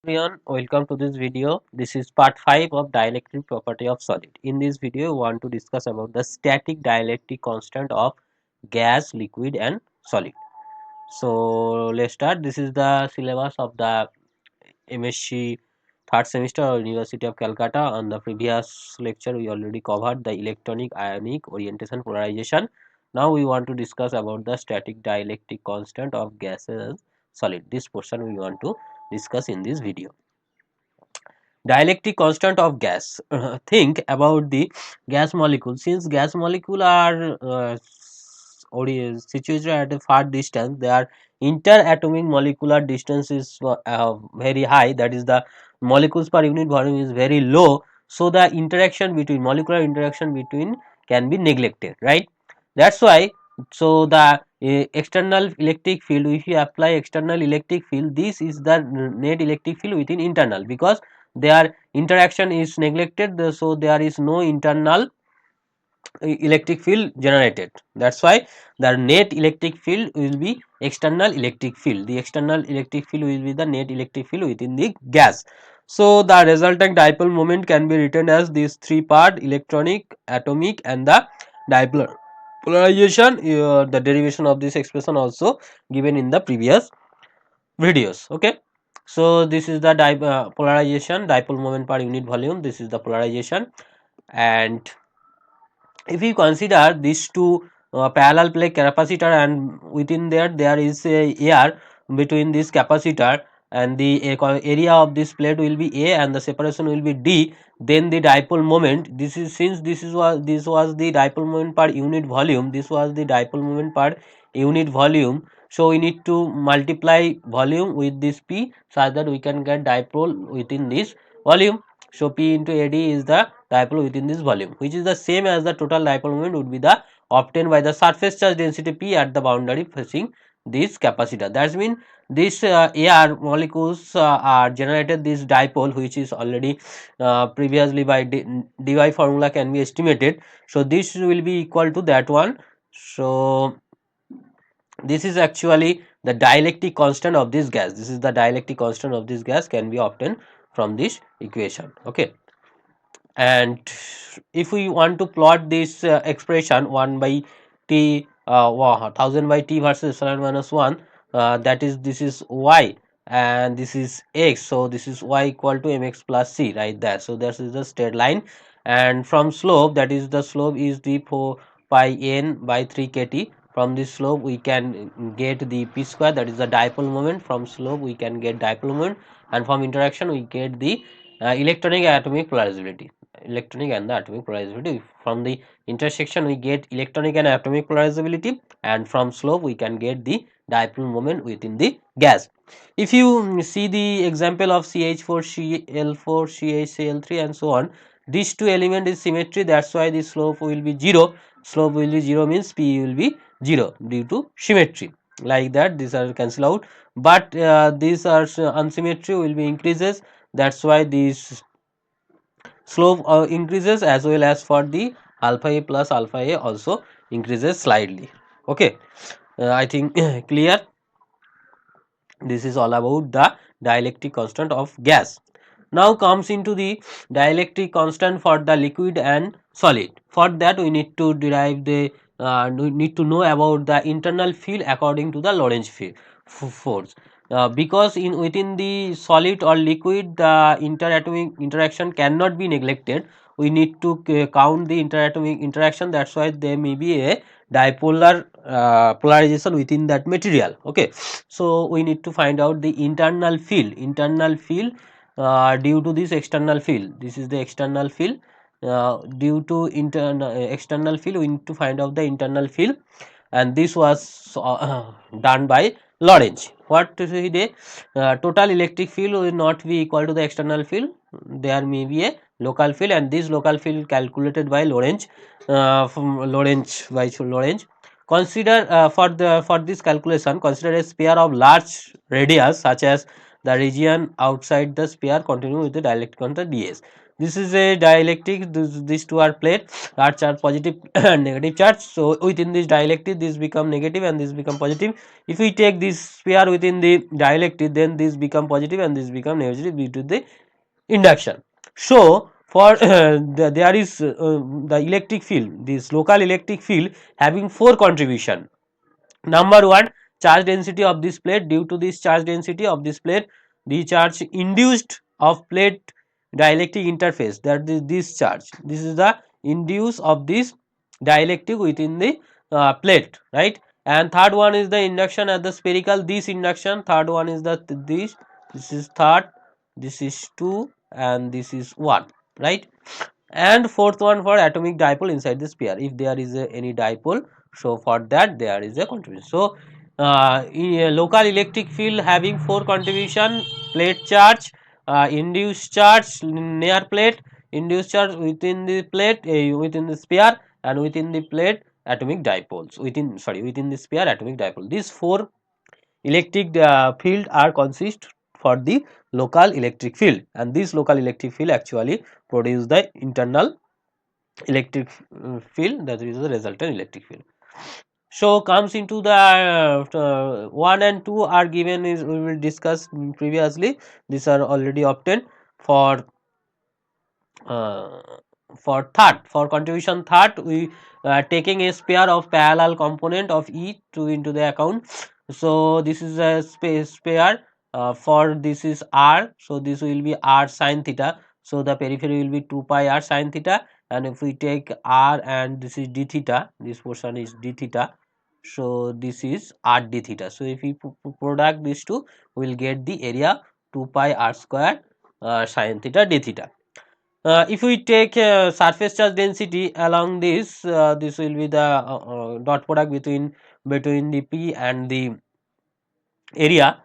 Everyone, welcome to this video. This is part 5 of dielectric property of solid. In this video, we want to discuss about the static dielectric constant of gas, liquid and solid. So let's start. This is the syllabus of the M.Sc third semester of University of Calcutta. On the previous lecture, we already covered the electronic, ionic, orientation, polarization. Now we want to discuss about the static dielectric constant of gases and solid. This portion we want to discuss in this video. Dielectric constant of gas. Think about the gas molecule. Since gas molecule are situated at a far distance, their interatomic molecular distance is very high. That is, the molecules per unit volume is very low. So the interaction between molecular interaction between can be neglected, right? That's why. So the external electric field, if you apply external electric field, this is the net electric field within internal, because their interaction is neglected, so there is no internal electric field generated. That's why the net electric field will be external electric field. The external electric field will be the net electric field within the gas. So the resultant dipole moment can be written as these three part: electronic, atomic and the dipole polarization. The derivation of this expression also given in the previous videos. Okay, so this is the polarization, dipole moment per unit volume. This is the polarization. And if you consider these two parallel plate capacitor, and within there is a air between this capacitor, and the area of this plate will be A and the separation will be D, then the dipole moment, this is, since this was the dipole moment per unit volume, this was the dipole moment per unit volume, so we need to multiply volume with this P so that we can get dipole within this volume. So P into AD is the dipole within this volume, which is the same as the total dipole moment would be the obtained by the surface charge density P at the boundary facing this capacitor. That means this air molecules are generated this dipole, which is already previously by dy formula can be estimated. So this will be equal to that one. So this is actually the dielectric constant of this gas. This is the dielectric constant of this gas can be obtained from this equation. Okay, and if we want to plot this expression 1 by t 1000 by t versus epsilon minus 1, that is, this is y and this is x, so this is y equal to mx plus c, right there. So this is the straight line, and from slope, that is, the slope is the 4 pi n by 3 kt. From this slope we can get the p square, that is the dipole moment. From slope we can get dipole moment, and from interaction we get the electronic atomic polarizability. Electronic and the atomic polarizability. From the intersection we get electronic and atomic polarizability, and from slope we can get the dipole moment within the gas. If you see the example of CH4, Cl4, CHCl3 and so on, these two element is symmetry, that's why the slope will be 0. Slope will be 0 means P will be 0 due to symmetry. Like that, these are cancel out, but these are unsymmetry will be increases, that's why this slope increases, as well as for the alpha A plus alpha A also increases slightly. Okay, I think clear. This is all about the dielectric constant of gas. Now comes into the dielectric constant for the liquid and solid. For that we need to derive the we need to know about the internal field according to the Lorentz field force. Because in within the solid or liquid, the interatomic interaction cannot be neglected. We need to count the interatomic interaction. That's why there may be a dipolar polarization within that material. Okay, so we need to find out the internal field. Internal field due to this external field. This is the external field. Due to internal external field, we need to find out the internal field, and this was done by Lorentz. What to say, the total electric field will not be equal to the external field. There may be a local field, and this local field calculated by Lorentz, from Lorentz by Lorentz. Consider for this calculation, consider a sphere of large radius, such as the region outside the sphere continue with the dielectric constant ds. This is a dielectric. These two are plate, are charge positive and negative charge. So within this dielectric, this become negative and this become positive. If we take this sphere within the dielectric, then this become positive and this become negative due to the induction. So for there is the electric field, this local electric field having four contribution. Number one, charge density of this plate. Due to this charge density of this plate, the charge induced of plate dielectric interface, that is this charge. This is the induce of this dielectric within the plate, right? And third one is the induction at the spherical. This induction. Third one is the this. This is third. This is two, and this is one, right? And fourth one for atomic dipole inside the sphere, if there is any dipole, so for that there is a contribution. So in a local electric field having four contribution: plate charge, induced charge near plate, induced charge within the plate, within the sphere, and within the plate atomic dipoles, within the sphere atomic dipole. These four electric field are consist for the local electric field, and this local electric field actually produce the internal electric field, that is the resultant electric field. So comes into the 1 and 2 are given, is we will discuss previously. These are already obtained for uh, third, for contribution third, we taking a pair of parallel component of E to into the account. So this is a pair for this is R, so this will be R sin theta, so the periphery will be 2 pi R sin theta, and if we take R and this is d theta, this portion is d theta, so this is R d theta. So if we product these two, we will get the area 2 pi R square sin theta d theta. If we take surface charge density along this, this will be the dot product between the P and the area,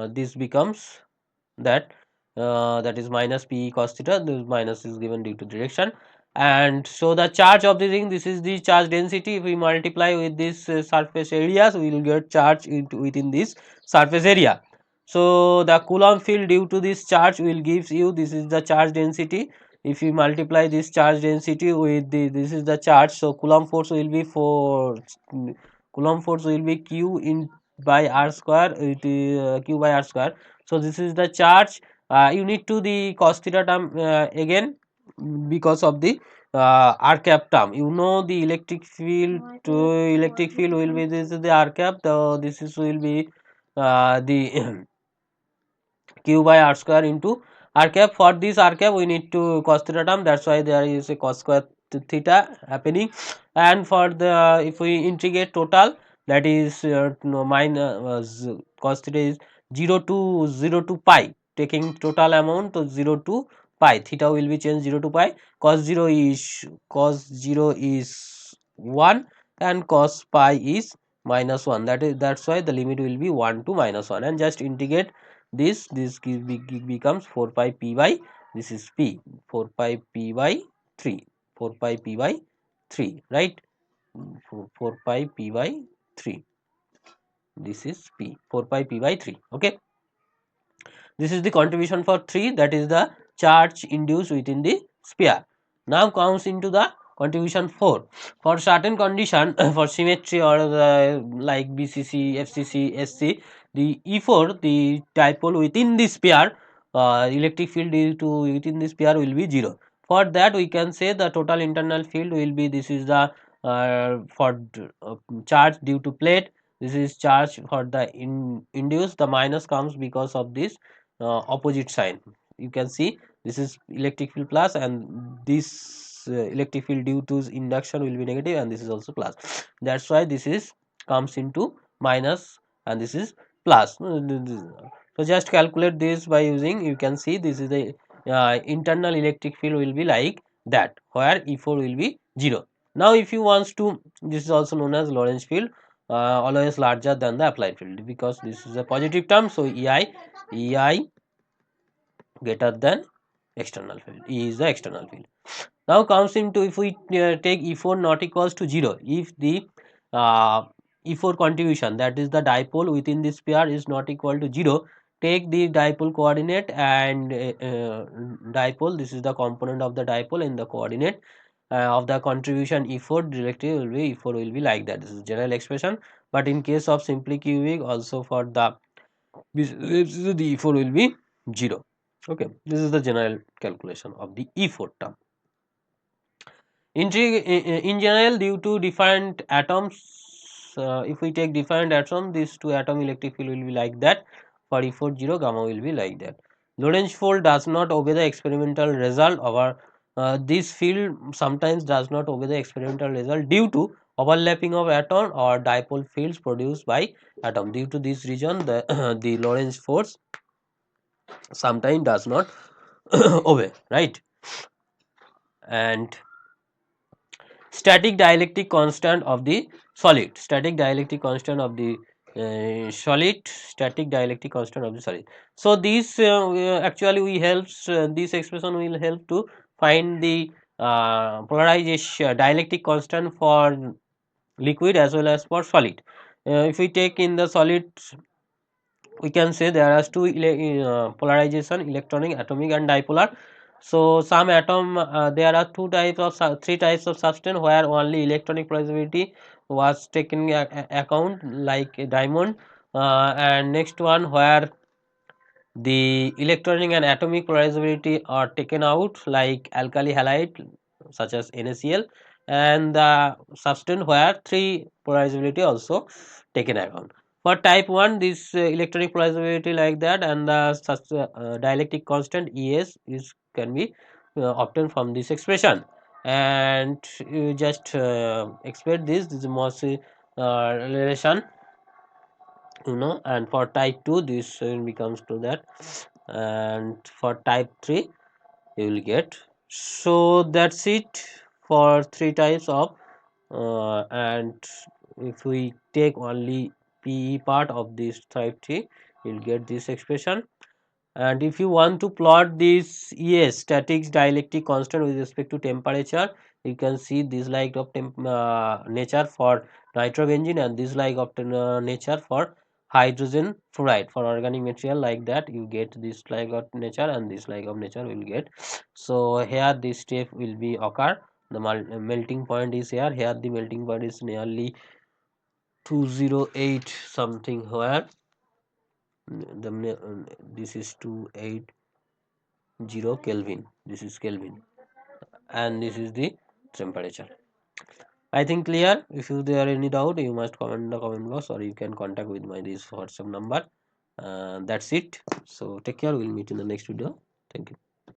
this becomes that, that is minus P cos theta. This minus is given due to direction. And so the charge of the ring, this is the charge density. If we multiply with this surface areas, we will get charge into within this surface area. So the Coulomb field due to this charge will gives you, this is the charge density. If you multiply this charge density with the, this is the charge, so Coulomb force will be Coulomb force will be Q in by R square, it is Q by R square. So this is the charge. You need to the cos theta term again, because of the r cap term. You know the electric field, to electric field will be, this is the r cap, the this is will be the q by r square into r cap. For this r cap we need to cos theta term, that's why there is a cos square theta happening. And for the if we integrate total, that is no, minus cos theta is 0 to pi, taking total amount to 0 to pi, theta will be changed 0 to pi, cos 0 is 1 and cos pi is minus 1, that is, that's why the limit will be 1 to minus 1, and just integrate this becomes 4 pi p by, this is p, 4 pi p by 3, 4 pi p by 3, right? 4 pi p by 3, this is p, 4 pi p by 3, okay. This is the contribution for 3, that is the charge induced within the sphere. Now comes into the contribution 4. For certain condition for symmetry or like BCC, FCC, SC, the E4, the dipole within the sphere, electric field due to within the sphere will be 0. For that we can say the total internal field will be, this is the for charge due to plate, this is charge for the induced, the minus comes because of this opposite sign. You can see this is electric field plus, and this electric field due to induction will be negative, and this is also plus, that's why this is comes into minus and this is plus. So just calculate this by using, you can see this is the internal electric field will be like that, where E4 will be 0. Now if you wants to, this is also known as Lorentz field, always larger than the applied field, because this is a positive term, so EI greater than external field, E is the external field. Now comes into, if we take E4 not equals to 0, if the uh, E4 contribution, that is the dipole within this sphere, is not equal to 0, take the dipole coordinate and dipole, this is the component of the dipole in the coordinate of the contribution E4 directly will be E4 will be like that. This is general expression, but in case of simply cubic also for the E4 will be 0. Okay, this is the general calculation of the E4 term. In general, due to different atoms, if we take different atoms, these two atom electric field will be like that. For E4 0, gamma will be like that. Lorentz fold does not obey the experimental result. Our this field sometimes does not obey the experimental result due to overlapping of atom or dipole fields produced by atom. Due to this reason, the the Lorentz force sometimes does not obey, right? And static dielectric constant of the solid, static dielectric constant of the solid, static dielectric constant of the solid. So this actually we helps this expression will help to find the polarization dielectric constant for liquid as well as for solid. If we take in the solid, we can say there are two polarization, electronic, atomic and dipolar. So some atom there are three types of substance where only electronic polarizability was taken account, like a diamond, and next one where the electronic and atomic polarizability are taken out, like alkali halide such as NaCl, and the substance where three polarizability also taken account. For type 1, this electronic polarizability like that, and the such dielectric constant Es is can be obtained from this expression. And you just expect this is Mossi relation, and for type 2 this becomes to that, and for type 3 you will get. So that's it for three types of and if we take only PE part of this type 3, you'll get this expression. And if you want to plot this static dielectric constant with respect to temperature, you can see this like of nature for nitrobenzene and this like of nature for hydrogen fluoride. For organic material like that, you get this like of nature and this like of nature will get. So here this step will be occur. The melting point is here the melting point is nearly 208 something, where this is 280 Kelvin, this is Kelvin, and this is the temperature. I think clear. If you there any doubt, you must comment in the comment box, or you can contact with my this WhatsApp number. That's it. So take care, we'll meet in the next video. Thank you.